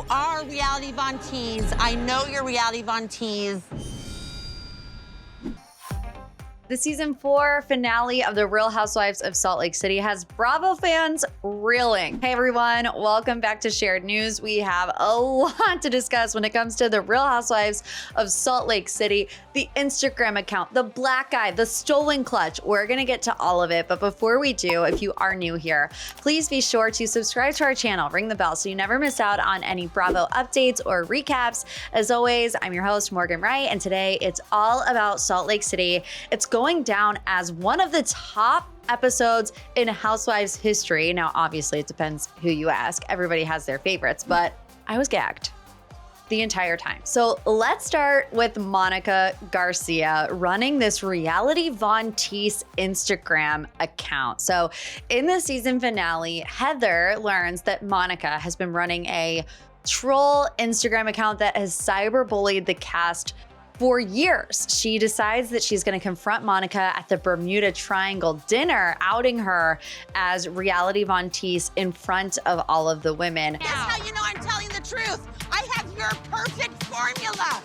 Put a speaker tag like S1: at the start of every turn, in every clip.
S1: You are Reality Von Tease. I know you're Reality Von Tease.
S2: The season 4 finale of The Real Housewives of Salt Lake City has Bravo fans reeling. Hey everyone, welcome back to Shared News. We have a lot to discuss when it comes to The Real Housewives of Salt Lake City, the Instagram account, the black eye, the stolen clutch. We're gonna get to all of it, but before we do, if you are new here, please be sure to subscribe to our channel, ring the bell so you never miss out on any Bravo updates or recaps. As always, I'm your host, Morgan Wright, and today it's all about Salt Lake City. It's going down as one of the top episodes in Housewives history. Now, obviously, it depends who you ask. Everybody has their favorites, but I was gagged the entire time. So let's start with Monica Garcia running this Reality Von Tease Instagram account. So in the season finale, Heather learns that Monica has been running a troll Instagram account that has cyberbullied the cast for years. She decides that she's going to confront Monica at the Bermuda Triangle dinner, outing her as Reality Von Tease in front of all of the women.
S1: That's how you know I'm telling the truth. I have your perfect formula.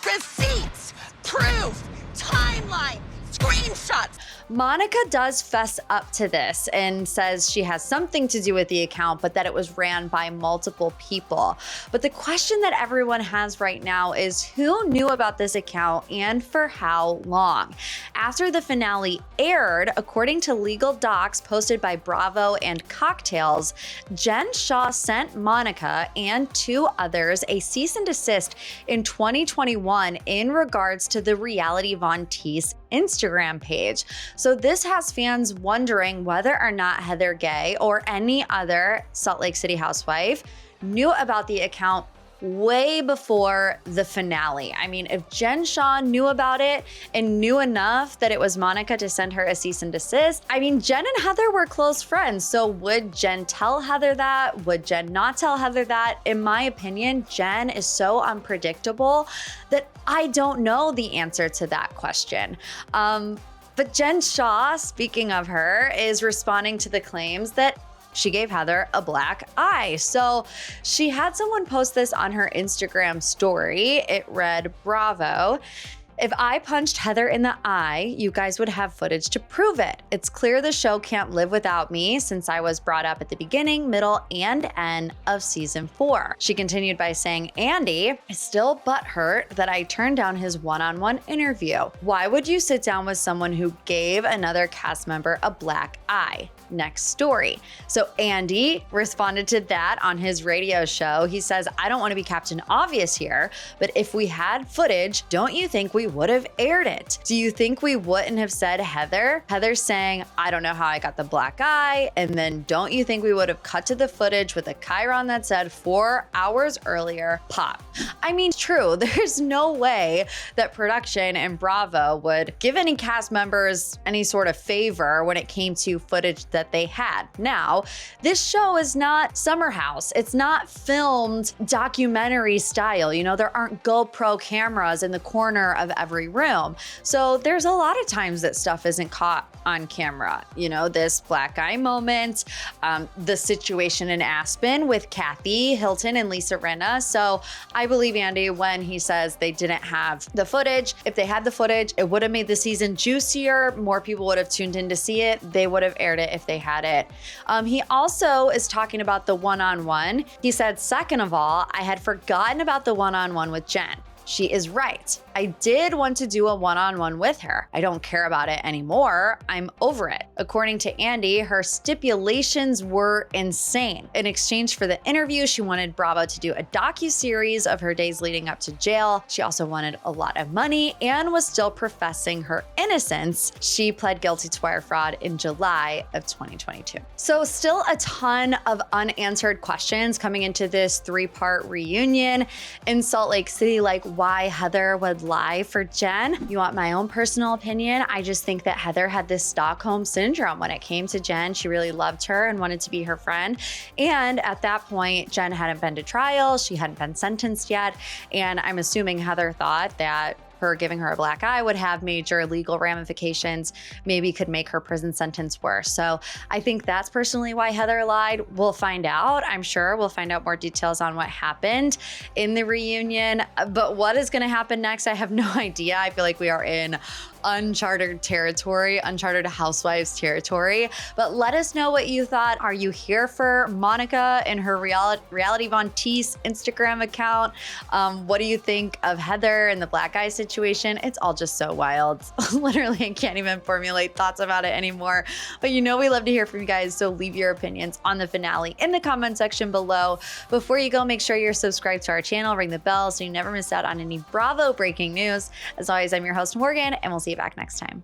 S1: Receipts, proof, timeline, screenshots.
S2: Monica does fess up to this and says she has something to do with the account, but that it was ran by multiple people. But the question that everyone has right now is who knew about this account and for how long? After the finale aired, according to legal docs posted by Bravo and Cocktails, Jen Shah sent Monica and 2 others a cease and desist in 2021 in regards to the Reality Von Tease Instagram page. So this has fans wondering whether or not Heather Gay or any other Salt Lake City housewife knew about the account way before the finale. I mean, if Jen Shah knew about it and knew enough that it was Monica to send her a cease and desist, I mean, Jen and Heather were close friends. So would Jen tell Heather that? Would Jen not tell Heather that? In my opinion, Jen is so unpredictable that I don't know the answer to that question. But Jen Shah, speaking of her, is responding to the claims that she gave Heather a black eye. So she had someone post this on her Instagram story. It read, "Bravo. If I punched Heather in the eye, you guys would have footage to prove it. It's clear the show can't live without me since I was brought up at the beginning, middle, and end of season 4. She continued by saying, "Andy is still butthurt that I turned down his one-on-one interview. Why would you sit down with someone who gave another cast member a black eye? Next story." So Andy responded to that on his radio show. He says, "I don't want to be Captain Obvious here, but if we had footage, don't you think we would have aired it? Do you think we wouldn't have said Heather?" Heather saying, "I don't know how I got the black eye." And then, "Don't you think we would have cut to the footage with a chyron that said 4 hours earlier, pop?" I mean, true, there's no way that production and Bravo would give any cast members any sort of favor when it came to footage that they had. Now, this show is not Summer House. It's not filmed documentary style. You know, there aren't GoPro cameras in the corner of every room. So there's a lot of times that stuff isn't caught on camera. You know, this black eye moment, the situation in Aspen with Kathy Hilton and Lisa Rinna. So I believe Andy when he says they didn't have the footage. If they had the footage, it would have made the season juicier. More people would have tuned in to see it. They would have aired it if they had it. He also is talking about the one-on-one. He said, "Second of all, I had forgotten about the one-on-one with Jen. She is right. I did want to do a one-on-one with her. I don't care about it anymore. I'm over it." According to Andy, her stipulations were insane. In exchange for the interview, she wanted Bravo to do a docu-series of her days leading up to jail. She also wanted a lot of money and was still professing her innocence. She pled guilty to wire fraud in July of 2022. So still a ton of unanswered questions coming into this 3-part reunion in Salt Lake City, like why Heather would lie for Jen. You want my own personal opinion? I just think that Heather had this Stockholm syndrome when it came to Jen. She really loved her and wanted to be her friend. And at that point, Jen hadn't been to trial. She hadn't been sentenced yet. And I'm assuming Heather thought that her giving her a black eye would have major legal ramifications, maybe could make her prison sentence worse. So I think that's personally why Heather lied. We'll find out. I'm sure we'll find out more details on what happened in the reunion. But what is going to happen next? I have no idea. I feel like we are in uncharted territory, uncharted Housewives territory. But let us know what you thought. Are you here for Monica and her Reality Von Tease Instagram account? What do you think of Heather and the black eye situation? It's all just so wild. Literally, I can't even formulate thoughts about it anymore. But you know we love to hear from you guys, so leave your opinions on the finale in the comment section below. Before you go, make sure you're subscribed to our channel, ring the bell so you never miss out on any Bravo breaking news. As always, I'm your host, Morgan, and we'll see you back next time.